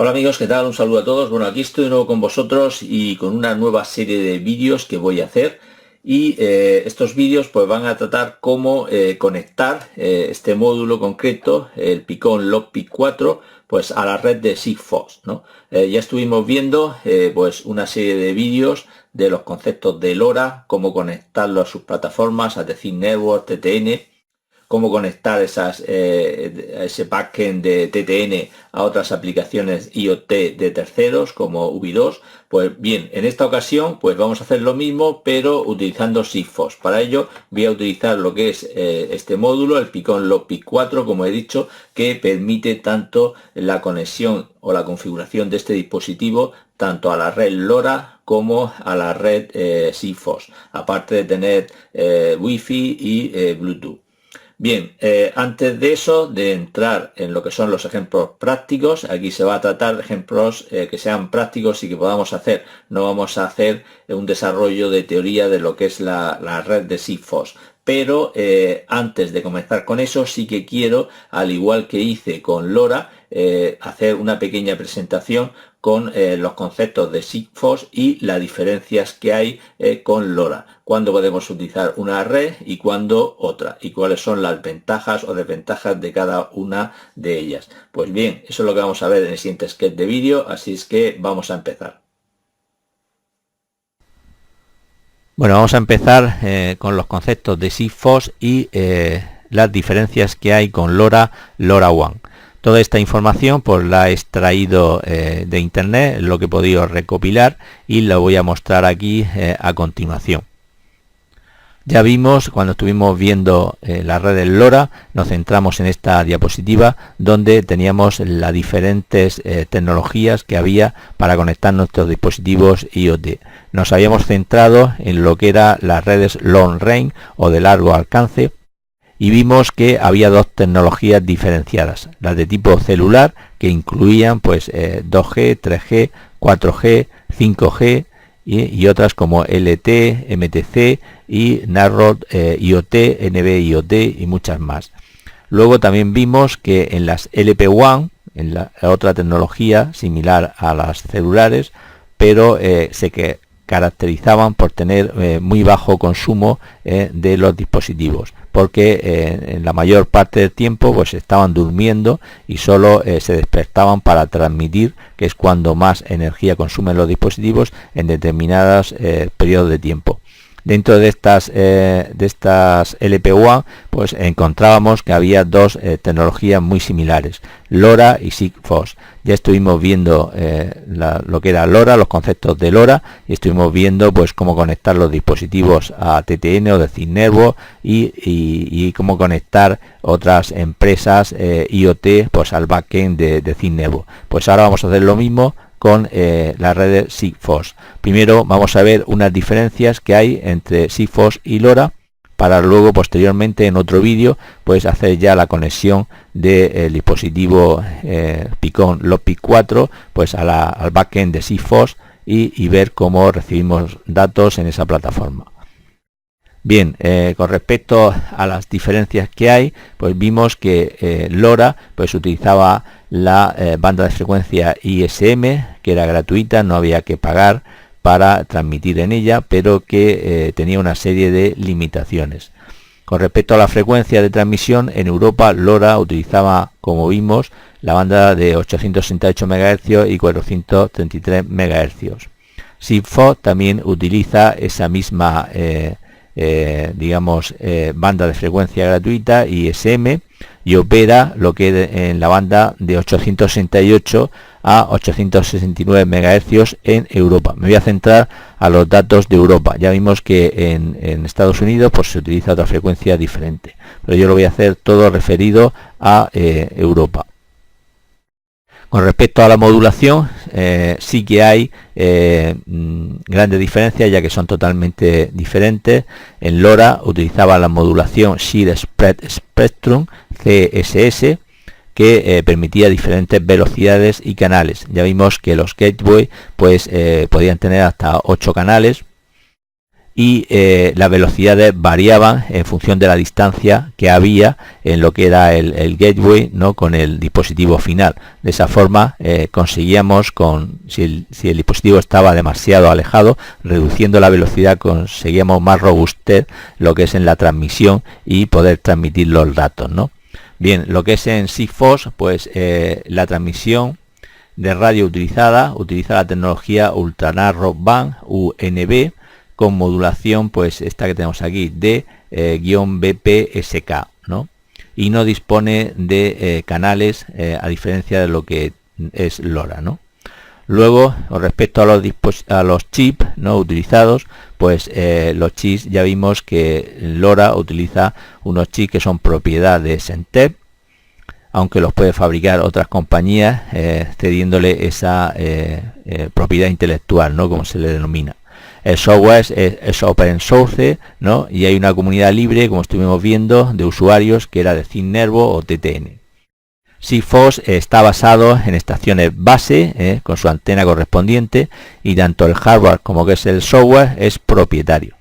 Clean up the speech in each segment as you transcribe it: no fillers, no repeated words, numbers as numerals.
Hola amigos, ¿qué tal? Un saludo a todos. Bueno, aquí estoy de nuevo con vosotros y con una nueva serie de vídeos que voy a hacer. Y estos vídeos pues van a tratar cómo conectar este módulo concreto, el Picon Lockpick 4, pues a la red de Sigfox, ¿no? Ya estuvimos viendo pues una serie de vídeos de los conceptos de LoRa, cómo conectarlo a sus plataformas, a The Thick Network, TTN, cómo conectar ese backend de TTN a otras aplicaciones IoT de terceros como Ubi2. Pues bien, en esta ocasión pues vamos a hacer lo mismo pero utilizando Sigfox. Para ello voy a utilizar lo que es este módulo, el Picon Lockpick 4, como he dicho, que permite tanto la conexión o la configuración de este dispositivo tanto a la red LoRa como a la red Sigfox, aparte de tener Wi-Fi y Bluetooth. Bien, antes de eso, de entrar en lo que son los ejemplos prácticos, aquí se va a tratar de ejemplos que sean prácticos y que podamos hacer. No vamos a hacer un desarrollo de teoría de lo que es la red de Sigfox. Pero antes de comenzar con eso, sí que quiero, al igual que hice con LoRa, hacer una pequeña presentación con los conceptos de Sigfox y las diferencias que hay con LoRa. Cuándo podemos utilizar una red y cuándo otra. Y cuáles son las ventajas o desventajas de cada una de ellas. Pues bien, eso es lo que vamos a ver en el siguiente sketch de vídeo. Así es que vamos a empezar. Bueno, vamos a empezar con los conceptos de Sigfox y las diferencias que hay con LoRaWAN. Toda esta información pues la he extraído de internet, lo que he podido recopilar y lo voy a mostrar aquí a continuación. Ya vimos cuando estuvimos viendo la red del LoRa, nos centramos en esta diapositiva donde teníamos las diferentes tecnologías que había para conectar nuestros dispositivos IoT. Nos habíamos centrado en lo que eran las redes long range o de largo alcance y vimos que había dos tecnologías diferenciadas, las de tipo celular que incluían pues 2G, 3G, 4G, 5G y otras como LT, MTC y Narrow IoT, NB-IoT y muchas más. Luego también vimos que en las LPWAN, en la otra tecnología similar a las celulares, pero se caracterizaban por tener muy bajo consumo de los dispositivos, porque en la mayor parte del tiempo pues estaban durmiendo y solo se despertaban para transmitir, que es cuando más energía consumen los dispositivos en determinados periodos de tiempo. Dentro de estas LPWAN pues encontrábamos que había dos tecnologías muy similares, LoRa y Sigfox. Ya estuvimos viendo lo que era LoRa, los conceptos de LoRa, y estuvimos viendo pues cómo conectar los dispositivos a TTN o de Thick Network y cómo conectar otras empresas IoT pues al backend de Thick Network. Pues ahora vamos a hacer lo mismo con la red de Sigfox. Primero vamos a ver unas diferencias que hay entre Sigfox y LoRa para luego posteriormente en otro vídeo pues hacer ya la conexión del dispositivo Picon Lockpick 4 pues al backend de Sigfox y ver cómo recibimos datos en esa plataforma. Bien, con respecto a las diferencias que hay, pues vimos que LoRa pues utilizaba la banda de frecuencia ISM, que era gratuita, no había que pagar para transmitir en ella, pero que tenía una serie de limitaciones. Con respecto a la frecuencia de transmisión, en Europa LoRa utilizaba, como vimos, la banda de 868 MHz y 433 MHz. Sigfox también utiliza esa misma banda de frecuencia gratuita ISM y opera lo que en la banda de 868 a 869 MHz en Europa. Me voy a centrar a los datos de Europa. Ya vimos que en Estados Unidos pues se utiliza otra frecuencia diferente, pero yo lo voy a hacer todo referido a Europa. Con respecto a la modulación, sí que hay grandes diferencias, ya que son totalmente diferentes. En LoRa utilizaba la modulación Shear Spread Spectrum, CSS, que permitía diferentes velocidades y canales. Ya vimos que los gateway pues podían tener hasta 8 canales y las velocidades variaban en función de la distancia que había en lo que era el gateway, ¿no?, con el dispositivo final. De esa forma conseguíamos, si el dispositivo estaba demasiado alejado, reduciendo la velocidad conseguíamos más robustez lo que es en la transmisión y poder transmitir los datos, ¿no? Bien, lo que es en Sigfox, pues la transmisión de radio utiliza la tecnología Ultra Narrow Band, UNB, con modulación, pues esta que tenemos aquí, de -BPSK, ¿no? Y no dispone de canales, a diferencia de lo que es LoRa, ¿no? Luego, con respecto a los chips, ¿no?, utilizados, pues los chips, ya vimos que LoRa utiliza unos chips que son propiedad de Sentep, aunque los puede fabricar otras compañías, cediéndole esa propiedad intelectual, ¿no?, como se le denomina. El software es open source, ¿no?, y hay una comunidad libre, como estuvimos viendo, de usuarios, que era de Cinenervo o TTN. Sigfox está basado en estaciones base, con su antena correspondiente, y tanto el hardware como que es el software es propietario.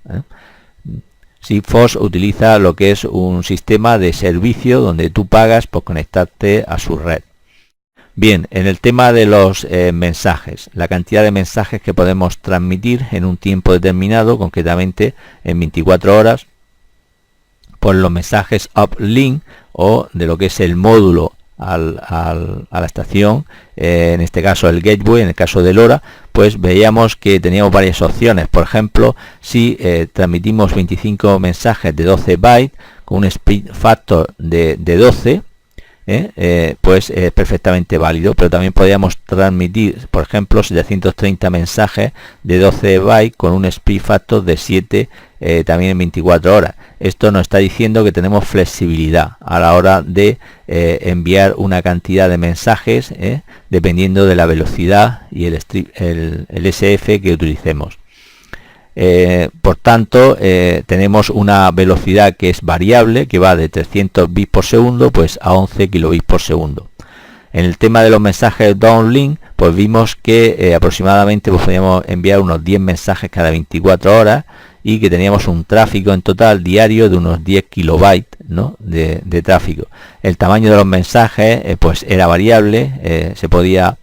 Sigfox utiliza lo que es un sistema de servicio donde tú pagas por conectarte a su red. Bien, en el tema de los mensajes, la cantidad de mensajes que podemos transmitir en un tiempo determinado, concretamente en 24 horas, por los mensajes uplink, o de lo que es el módulo a la estación, en este caso el gateway, en el caso de LoRa, pues veíamos que teníamos varias opciones. Por ejemplo, si transmitimos 25 mensajes de 12 bytes con un speed factor de 12, pues es perfectamente válido, pero también podríamos transmitir, por ejemplo, 730 mensajes de 12 bytes con un speed factor de 7, también en 24 horas. Esto nos está diciendo que tenemos flexibilidad a la hora de enviar una cantidad de mensajes, dependiendo de la velocidad y el SF que utilicemos. Por tanto, tenemos una velocidad que es variable, que va de 300 bits por segundo pues a 11 kilobits por segundo. En el tema de los mensajes downlink, pues vimos que aproximadamente pues podíamos enviar unos 10 mensajes cada 24 horas y que teníamos un tráfico en total diario de unos 10 kilobytes, ¿no?, de tráfico. El tamaño de los mensajes pues era variable, se podía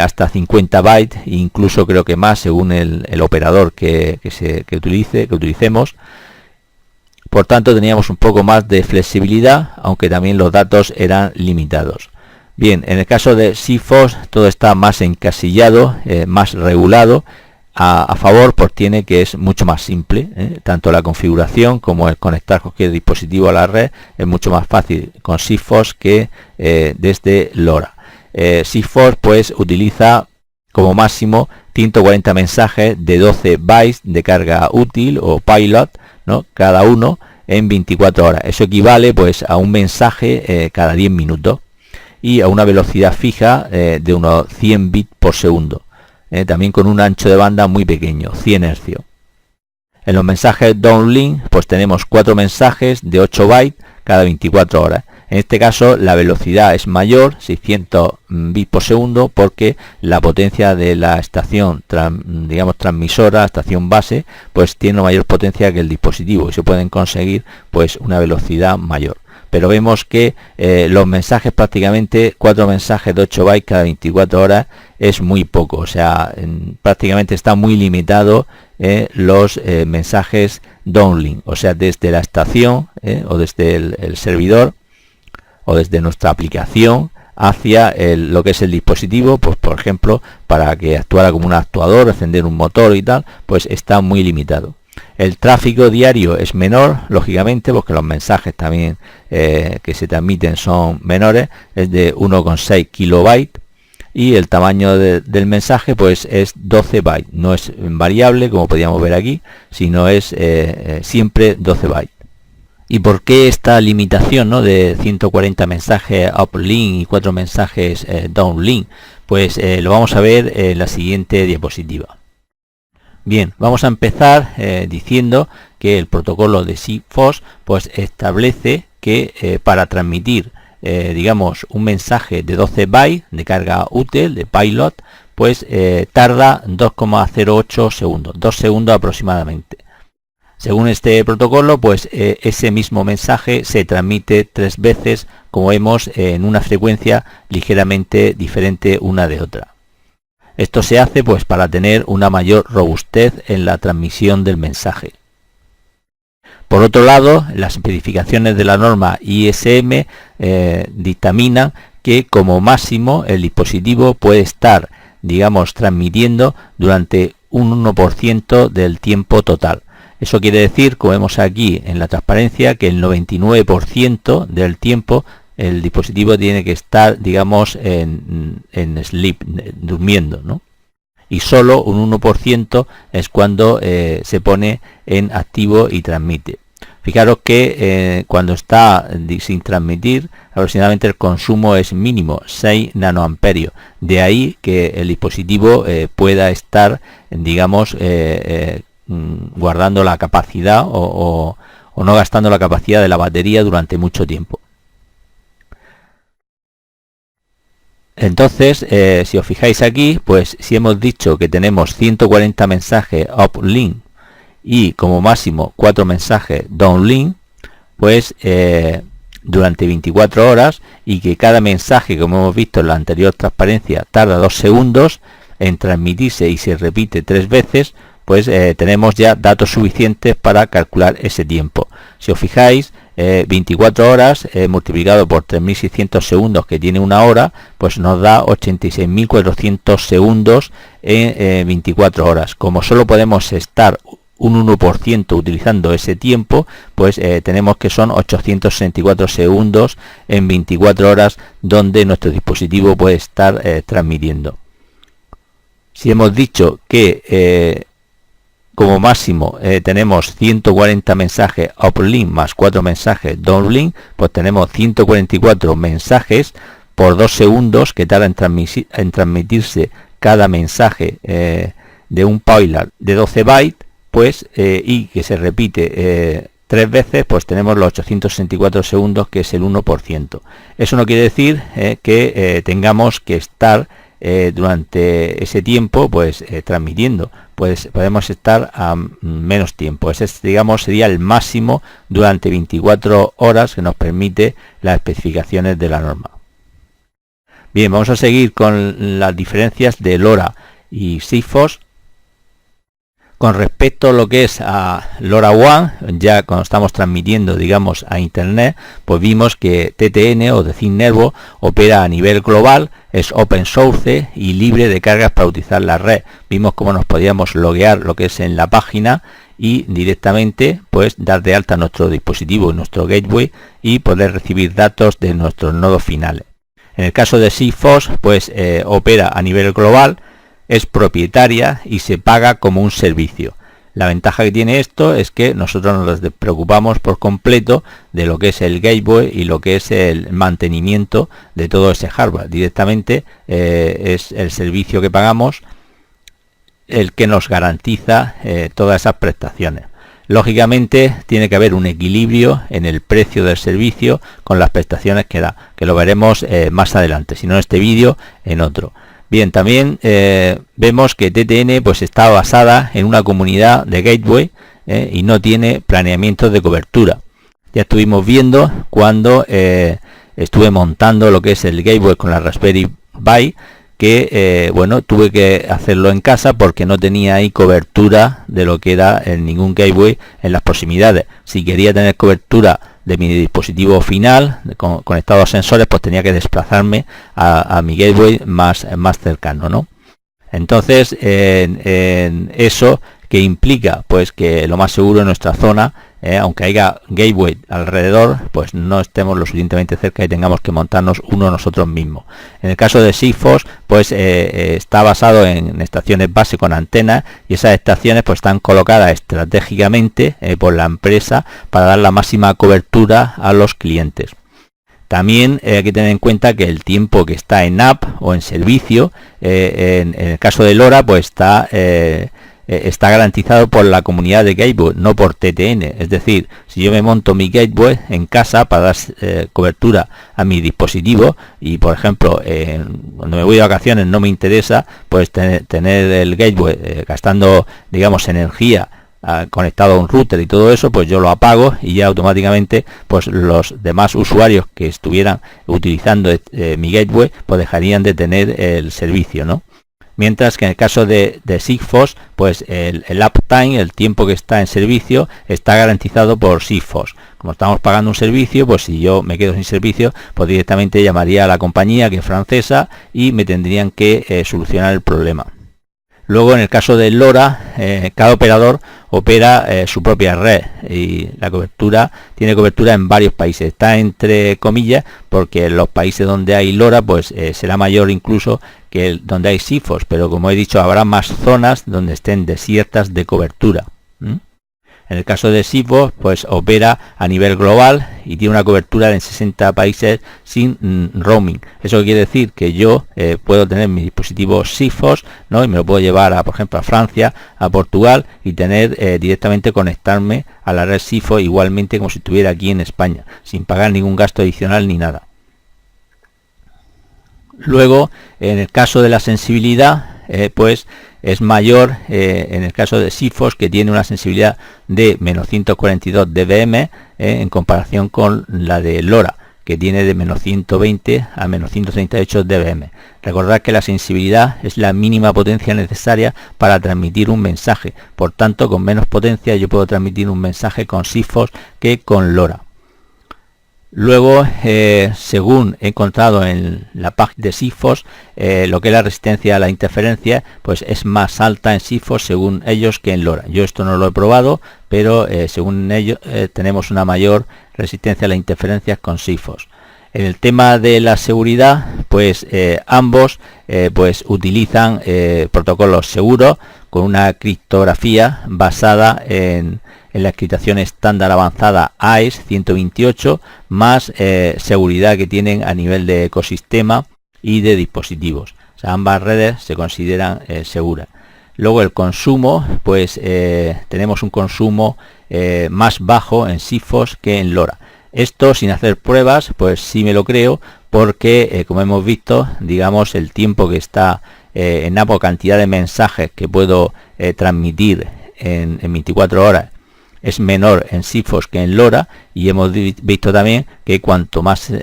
hasta 50 bytes, incluso creo que más según el operador que utilicemos. Por tanto, teníamos un poco más de flexibilidad, aunque también los datos eran limitados. Bien, en el caso de Sigfox todo está más encasillado, más regulado. A favor, pues tiene que es mucho más simple, tanto la configuración como el conectar cualquier dispositivo a la red es mucho más fácil con Sigfox que desde LoRa. Sigfox pues utiliza como máximo 140 mensajes de 12 bytes de carga útil o pilot, ¿no?, cada uno en 24 horas. Eso equivale pues a un mensaje cada 10 minutos y a una velocidad fija de unos 100 bits por segundo, también con un ancho de banda muy pequeño, 100 Hz. En los mensajes downlink pues tenemos 4 mensajes de 8 bytes cada 24 horas. En este caso la velocidad es mayor, 600 bits por segundo, porque la potencia de la estación, transmisora, estación base, pues tiene mayor potencia que el dispositivo y se pueden conseguir pues una velocidad mayor. Pero vemos que los mensajes, prácticamente 4 mensajes de 8 bytes cada 24 horas es muy poco, o sea, prácticamente está muy limitado los mensajes downlink, o sea, desde la estación o desde el servidor o desde nuestra aplicación hacia lo que es el dispositivo, pues por ejemplo, para que actuara como un actuador, encender un motor y tal, pues está muy limitado. El tráfico diario es menor, lógicamente, porque los mensajes también que se transmiten son menores, es de 1,6 kilobytes, y el tamaño del mensaje pues es 12 bytes, no es variable como podíamos ver aquí, sino es siempre 12 bytes. ¿Y por qué esta limitación, ¿no?, de 140 mensajes uplink y 4 mensajes downlink? Pues lo vamos a ver en la siguiente diapositiva. Bien, vamos a empezar diciendo que el protocolo de Sigfox pues establece que para transmitir digamos un mensaje de 12 bytes de carga útil, de pilot, pues tarda 2,08 segundos, 2 segundos aproximadamente, Según este protocolo, pues ese mismo mensaje se transmite 3 veces, como vemos, en una frecuencia ligeramente diferente una de otra. Esto se hace pues para tener una mayor robustez en la transmisión del mensaje. Por otro lado, las especificaciones de la norma ISM dictaminan que como máximo el dispositivo puede estar, digamos, transmitiendo durante un 1% del tiempo total. Eso quiere decir, como vemos aquí en la transparencia, que el 99% del tiempo el dispositivo tiene que estar, digamos, en sleep, durmiendo, ¿no? Y solo un 1% es cuando se pone en activo y transmite. Fijaros que cuando está sin transmitir, aproximadamente el consumo es mínimo, 6 nanoamperios. De ahí que el dispositivo pueda estar, digamos, guardando la capacidad o no gastando la capacidad de la batería durante mucho tiempo. Entonces, si os fijáis aquí, pues si hemos dicho que tenemos 140 mensajes uplink y como máximo 4 mensajes downlink, pues durante 24 horas, y que cada mensaje, como hemos visto en la anterior transparencia, tarda 2 segundos en transmitirse y se repite 3 veces, pues tenemos ya datos suficientes para calcular ese tiempo. Si os fijáis, 24 horas multiplicado por 3.600 segundos, que tiene una hora, pues nos da 86.400 segundos en 24 horas. Como solo podemos estar un 1% utilizando ese tiempo, pues tenemos que son 864 segundos en 24 horas donde nuestro dispositivo puede estar transmitiendo. Si hemos dicho que como máximo tenemos 140 mensajes uplink más 4 mensajes downlink, pues tenemos 144 mensajes por 2 segundos que tarda en transmitirse cada mensaje de un payload de 12 bytes, pues y que se repite 3 veces, pues tenemos los 864 segundos, que es el 1%. Eso no quiere decir que tengamos que estar durante ese tiempo pues transmitiendo, pues podemos estar a menos tiempo. Ese, digamos, sería el máximo durante 24 horas que nos permite las especificaciones de la norma. Bien, vamos a seguir con las diferencias de LoRa y Sigfox. Con respecto a lo que es a LoRaWAN, ya cuando estamos transmitiendo, digamos, a internet, pues vimos que TTN o Decin Nervo opera a nivel global, es open source y libre de cargas para utilizar la red. Vimos cómo nos podíamos loguear lo que es en la página y directamente pues dar de alta nuestro dispositivo, nuestro gateway, y poder recibir datos de nuestros nodos finales. En el caso de Sigfox, pues opera a nivel global, es propietaria y se paga como un servicio. La ventaja que tiene esto es que nosotros nos despreocupamos por completo de lo que es el gateway y lo que es el mantenimiento de todo ese hardware. Directamente es el servicio que pagamos el que nos garantiza todas esas prestaciones. Lógicamente tiene que haber un equilibrio en el precio del servicio con las prestaciones que da, que lo veremos más adelante, si no en este vídeo, en otro. Bien, también vemos que TTN pues está basada en una comunidad de gateway y no tiene planeamientos de cobertura. Ya estuvimos viendo cuando estuve montando lo que es el gateway con la Raspberry Pi, que bueno, tuve que hacerlo en casa porque no tenía ahí cobertura de lo que era ningún gateway en las proximidades. Si quería tener cobertura de mi dispositivo final conectado a sensores, pues tenía que desplazarme a mi gateway más cercano, ¿no? Entonces en eso que implica pues que lo más seguro en nuestra zona, aunque haya gateway alrededor, pues no estemos lo suficientemente cerca y tengamos que montarnos uno nosotros mismos. En el caso de Sigfox, pues está basado en estaciones base con antenas, y esas estaciones pues están colocadas estratégicamente por la empresa para dar la máxima cobertura a los clientes. También hay que tener en cuenta que el tiempo que está en app o en servicio, en el caso de LoRa, pues está garantizado por la comunidad de gateway, no por TTN. Es decir, si yo me monto mi gateway en casa para dar cobertura a mi dispositivo y, por ejemplo, cuando me voy de vacaciones no me interesa pues tener el gateway gastando, digamos, energía conectado a un router y todo eso, pues yo lo apago y ya automáticamente pues los demás usuarios que estuvieran utilizando mi gateway pues dejarían de tener el servicio, ¿no? Mientras que en el caso de Sigfox, pues el uptime, el tiempo que está en servicio, está garantizado por Sigfox. Como estamos pagando un servicio, pues si yo me quedo sin servicio, pues directamente llamaría a la compañía, que es francesa, y me tendrían que solucionar el problema. Luego, en el caso de LoRa, cada operador opera su propia red y la cobertura tiene cobertura en varios países. Está entre comillas porque en los países donde hay LoRa pues será mayor incluso que donde hay Sigfox, pero como he dicho habrá más zonas donde estén desiertas de cobertura. En el caso de Sigfox pues opera a nivel global y tiene una cobertura en 60 países sin roaming. Eso quiere decir que yo puedo tener mi dispositivo Sigfox, ¿no? Y me lo puedo llevar a, por ejemplo, a Francia, a Portugal y tener directamente conectarme a la red Sigfox igualmente como si estuviera aquí en España, sin pagar ningún gasto adicional ni nada. Luego, en el caso de la sensibilidad, pues es mayor en el caso de Sigfox, que tiene una sensibilidad de menos 142 dBm en comparación con la de LoRa, que tiene de menos 120 a menos 138 dBm. Recordad que la sensibilidad es la mínima potencia necesaria para transmitir un mensaje. Por tanto, con menos potencia yo puedo transmitir un mensaje con Sigfox que con LoRa. Luego, según he encontrado en la página de Sigfox, lo que es la resistencia a la interferencia, pues es más alta en Sigfox según ellos que en LoRa. Yo esto no lo he probado, pero según ellos tenemos una mayor resistencia a la interferencia con Sigfox. En el tema de la seguridad, pues ambos pues utilizan protocolos seguros con una criptografía basada en la encriptación estándar avanzada AES 128 más seguridad que tienen a nivel de ecosistema y de dispositivos. O sea, ambas redes se consideran seguras. Luego el consumo, pues tenemos un consumo más bajo en Sigfox que en LoRa. Esto sin hacer pruebas, pues sí me lo creo, porque como hemos visto, digamos, el tiempo que está en la cantidad de mensajes que puedo transmitir en 24 horas es menor en Sigfox que en LoRa, y hemos visto también que cuanto más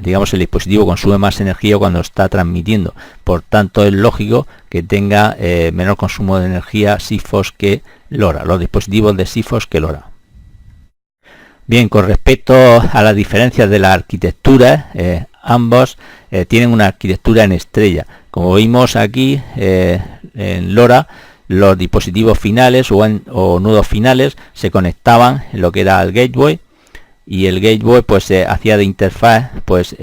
digamos el dispositivo consume más energía cuando está transmitiendo. Por tanto, es lógico que tenga menor consumo de energía Sigfox que LoRa, los dispositivos de Sigfox que LoRa. Bien, con respecto a las diferencias de la arquitectura, ambos tienen una arquitectura en estrella. Como vimos aquí en LoRa, los dispositivos finales o nudos finales se conectaban en lo que era el gateway, y el gateway pues se hacía de interfaz pues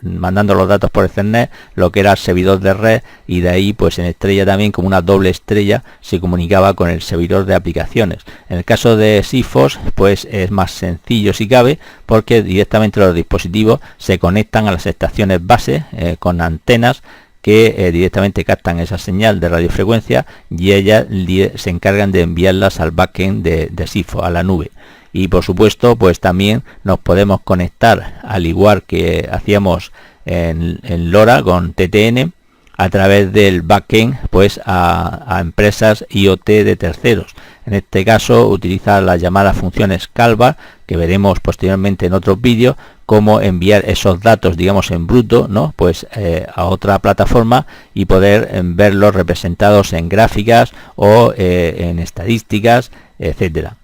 mandando los datos por Ethernet, lo que era el servidor de red, y de ahí pues en estrella también, como una doble estrella, se comunicaba con el servidor de aplicaciones. En el caso de Sigfox pues es más sencillo si cabe, porque directamente los dispositivos se conectan a las estaciones base con antenas que directamente captan esa señal de radiofrecuencia, y ellas se encargan de enviarlas al backend de Sigfox, a la nube. Y por supuesto pues también nos podemos conectar, al igual que hacíamos en LoRa con TTN, a través del backend pues a empresas IoT de terceros. En este caso utiliza las llamadas funciones CALVA, que veremos posteriormente en otros vídeos, cómo enviar esos datos, digamos en bruto, ¿no? Pues a otra plataforma y poder verlos representados en gráficas o en estadísticas, etcétera.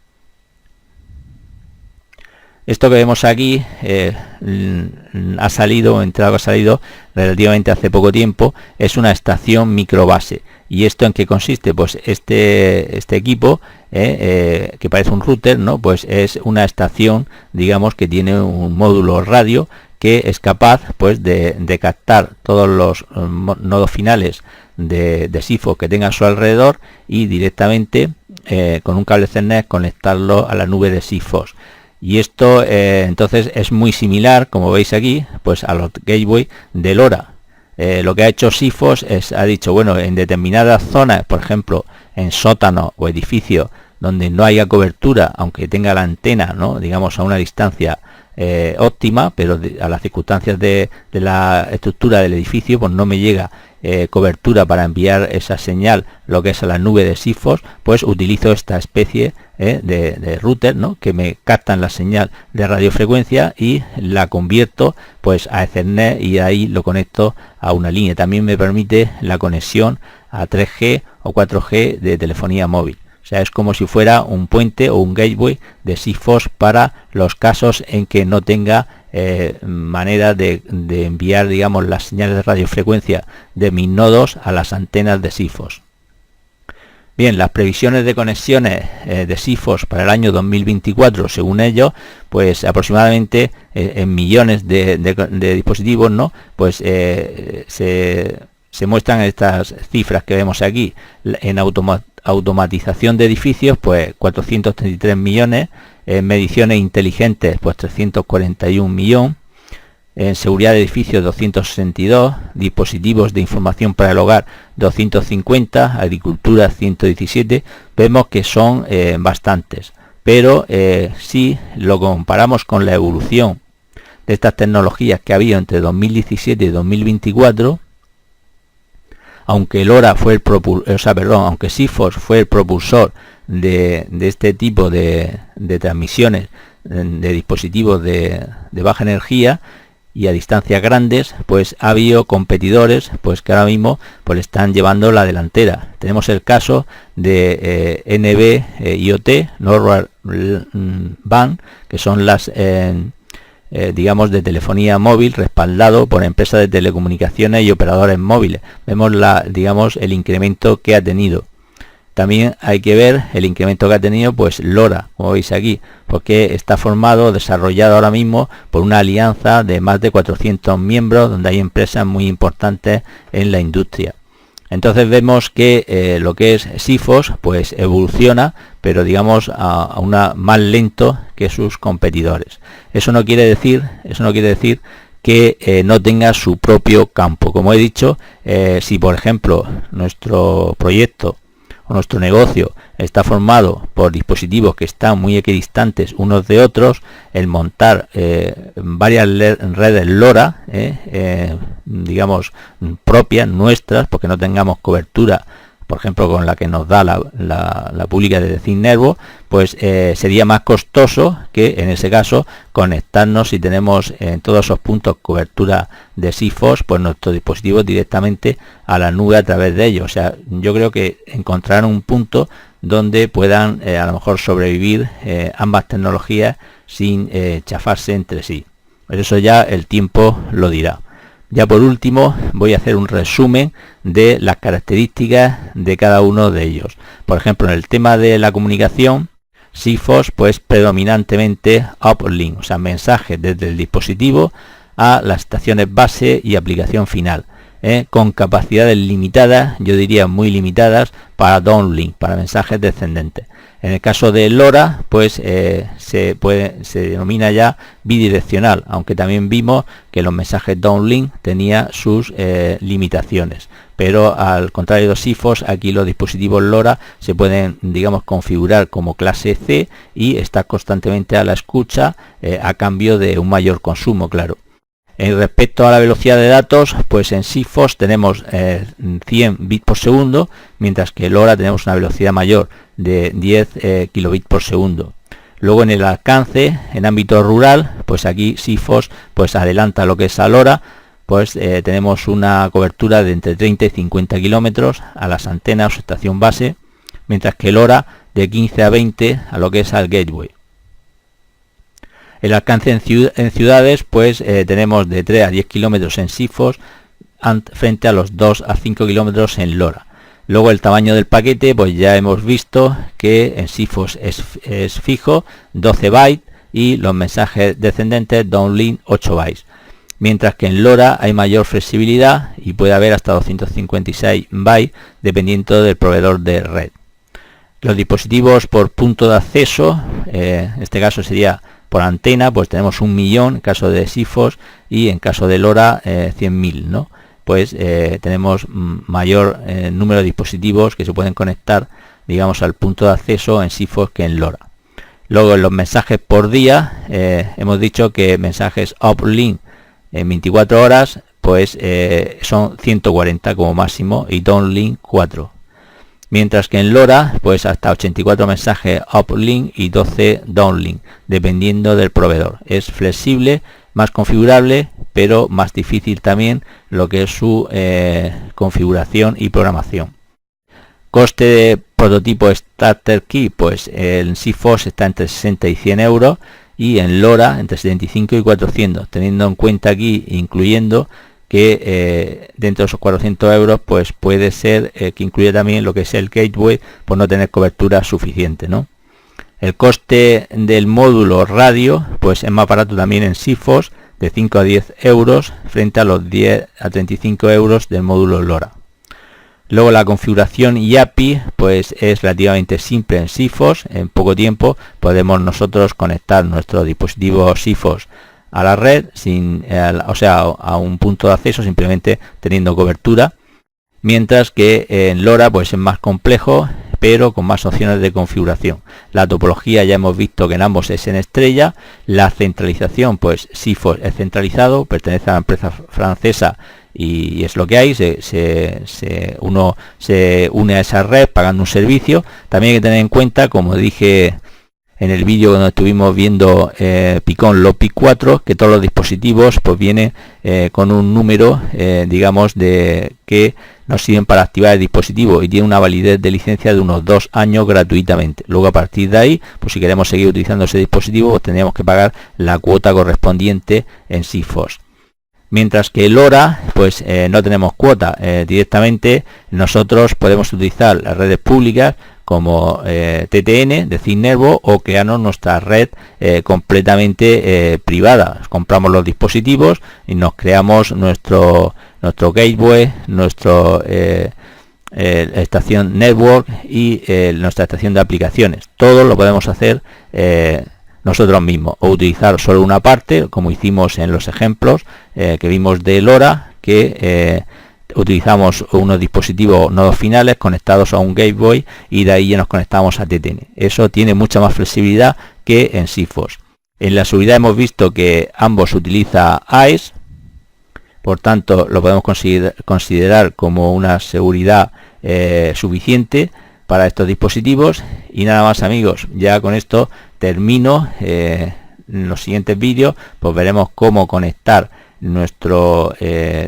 Esto que vemos aquí ha salido relativamente hace poco tiempo. Es una estación microbase. ¿Y esto en qué consiste? Pues este equipo que parece un router, ¿no? Pues es una estación, digamos, que tiene un módulo radio que es capaz pues de captar todos los nodos finales de Sigfox que tenga a su alrededor, y directamente con un cable Ethernet conectarlo a la nube de Sigfox. Y esto entonces es muy similar, como veis aquí, pues a los gateway de LoRa. Lo que ha hecho Sigfox ha dicho, bueno, en determinadas zonas, por ejemplo en sótanos o edificios donde no haya cobertura, aunque tenga la antena, ¿no? Digamos a una distancia óptima, pero a las circunstancias de la estructura del edificio pues no me llega cobertura para enviar esa señal, lo que es a la nube de Sigfox, pues utilizo esta especie de router, ¿no?, que me captan la señal de radiofrecuencia y la convierto pues a Ethernet, y ahí lo conecto a una línea. También me permite la conexión a 3G o 4G de telefonía móvil. O sea, es como si fuera un puente o un gateway de Sigfox para los casos en que no tenga manera de enviar, digamos, las señales de radiofrecuencia de mis nodos a las antenas de Sigfox. Bien, las previsiones de conexiones de Sigfox para el año 2024, según ellos, pues aproximadamente en millones de dispositivos, ¿no? Pues se muestran estas cifras que vemos aquí. En automatización de edificios, pues 433 millones, en mediciones inteligentes, pues 341 millones, en seguridad de edificios 262, dispositivos de información para el hogar 250, agricultura 117, vemos que son bastantes, pero si lo comparamos con la evolución de estas tecnologías que ha habido entre 2017 y 2024, aunque LoRa fue aunque Sigfox fue el propulsor de este tipo de transmisiones de dispositivos de baja energía y a distancias grandes, pues ha habido competidores pues que ahora mismo pues están llevando la delantera. Tenemos el caso de NB-IoT, NorRAN, que son las digamos de telefonía móvil, respaldado por empresas de telecomunicaciones y operadores móviles. Vemos digamos el incremento que ha tenido. También hay que ver el incremento que ha tenido pues LoRa, como veis aquí, porque está desarrollado ahora mismo por una alianza de más de 400 miembros, donde hay empresas muy importantes en la industria. Entonces vemos que lo que es Sigfox pues evoluciona, pero digamos a una más lento que sus competidores. Eso no quiere decir que no tenga su propio campo. Como he dicho, si por ejemplo nuestro proyecto o nuestro negocio está formado por dispositivos que están muy equidistantes unos de otros, el montar varias redes LoRa, digamos propias, nuestras, porque no tengamos cobertura, por ejemplo con la que nos da la pública de Cinervo, pues sería más costoso que en ese caso conectarnos, si tenemos en todos esos puntos cobertura de Sigfox, pues nuestro dispositivo directamente a la nube a través de ellos. O sea, yo creo que encontrarán un punto donde puedan a lo mejor sobrevivir ambas tecnologías sin chafarse entre sí. Pero eso ya el tiempo lo dirá. Ya por último voy a hacer un resumen de las características de cada uno de ellos. Por ejemplo, en el tema de la comunicación, Sigfox pues predominantemente uplink, o sea, mensajes desde el dispositivo a las estaciones base y aplicación final, con capacidades limitadas, yo diría muy limitadas, para downlink, para mensajes descendentes. En el caso de LoRa, pues se denomina ya bidireccional, aunque también vimos que los mensajes downlink tenía sus limitaciones. Pero al contrario de Sigfox, aquí los dispositivos LoRa se pueden, digamos, configurar como clase C y estar constantemente a la escucha a cambio de un mayor consumo, claro. En respecto a la velocidad de datos, pues en Sigfox tenemos 100 bits por segundo, mientras que en LoRa tenemos una velocidad mayor de 10 kilobits por segundo. Luego en el alcance, en ámbito rural, pues aquí Sigfox pues adelanta lo que es a LoRa, pues tenemos una cobertura de entre 30 y 50 kilómetros a las antenas o estación base, mientras que LoRa de 15 a 20 a lo que es al gateway. El alcance en ciudades, pues tenemos de 3 a 10 kilómetros en Sigfox frente a los 2 a 5 kilómetros en LoRa. Luego el tamaño del paquete, pues ya hemos visto que en Sigfox es fijo, 12 bytes, y los mensajes descendentes downlink 8 bytes. Mientras que en LoRa hay mayor flexibilidad y puede haber hasta 256 bytes dependiendo del proveedor de red. Los dispositivos por punto de acceso, en este caso sería por antena, pues tenemos 1.000.000 en caso de Sigfox y en caso de LoRa 100.000, ¿no? Pues tenemos mayor número de dispositivos que se pueden conectar, digamos, al punto de acceso en Sigfox que en LoRa. Luego en los mensajes por día, hemos dicho que mensajes uplink en 24 horas, pues son 140 como máximo y downlink 4. Mientras que en LoRa pues hasta 84 mensajes uplink y 12 downlink, dependiendo del proveedor. Es flexible, más configurable, pero más difícil también lo que es su configuración y programación. Coste de prototipo Starter Kit, pues en SIFOS está entre 60 y 100 euros y en LoRa entre 75 y 400, teniendo en cuenta aquí, incluyendo que dentro de esos 400 euros pues puede ser que incluya también lo que es el gateway por no tener cobertura suficiente, ¿no? El coste del módulo radio pues es más barato también en SIFOS, de 5 a 10 euros frente a los 10 a 35 euros del módulo LoRa. Luego la configuración y API pues es relativamente simple en SIFOS. En poco tiempo podemos nosotros conectar nuestro dispositivo SIFOS a la red a un punto de acceso, simplemente teniendo cobertura, mientras que en LoRa pues es más complejo, pero con más opciones de configuración. La topología ya hemos visto que en ambos es en estrella. La centralización, pues SIFOS es centralizado, pertenece a la empresa francesa y es lo que hay. Uno se une a esa red pagando un servicio. También hay que tener en cuenta, como dije en el vídeo cuando estuvimos viendo Picon Lopi 4, que todos los dispositivos pues vienen con un número digamos de que nos sirven para activar el dispositivo y tiene una validez de licencia de unos 2 años gratuitamente. Luego a partir de ahí, pues si queremos seguir utilizando ese dispositivo, pues tendríamos que pagar la cuota correspondiente en SIFOS. Mientras que LoRa pues no tenemos cuota, directamente nosotros podemos utilizar las redes públicas como TTN de Cinervo o crearnos nuestra red completamente privada. Compramos los dispositivos y nos creamos nuestro gateway, nuestra estación network y nuestra estación de aplicaciones. Todo lo podemos hacer nosotros mismos o utilizar solo una parte, como hicimos en los ejemplos que vimos de LoRa, que utilizamos unos dispositivos nodos finales conectados a un gateway y de ahí ya nos conectamos a TTN. Eso tiene mucha más flexibilidad que en SIFOS. En la seguridad hemos visto que ambos utiliza AES, por tanto lo podemos considerar como una seguridad suficiente para estos dispositivos. Y nada más, amigos, ya con esto termino. En los siguientes vídeos pues veremos cómo conectar nuestro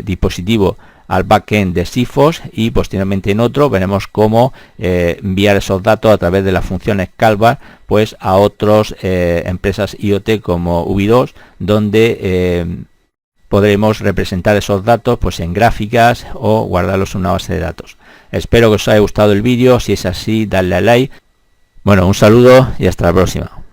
dispositivo al backend de SIFOS y posteriormente en otro veremos cómo enviar esos datos a través de las funciones CalVar pues a otras empresas IoT como UV2, donde podremos representar esos datos pues en gráficas o guardarlos en una base de datos. Espero que os haya gustado el vídeo. Si es así, dadle a like. Bueno, un saludo y hasta la próxima.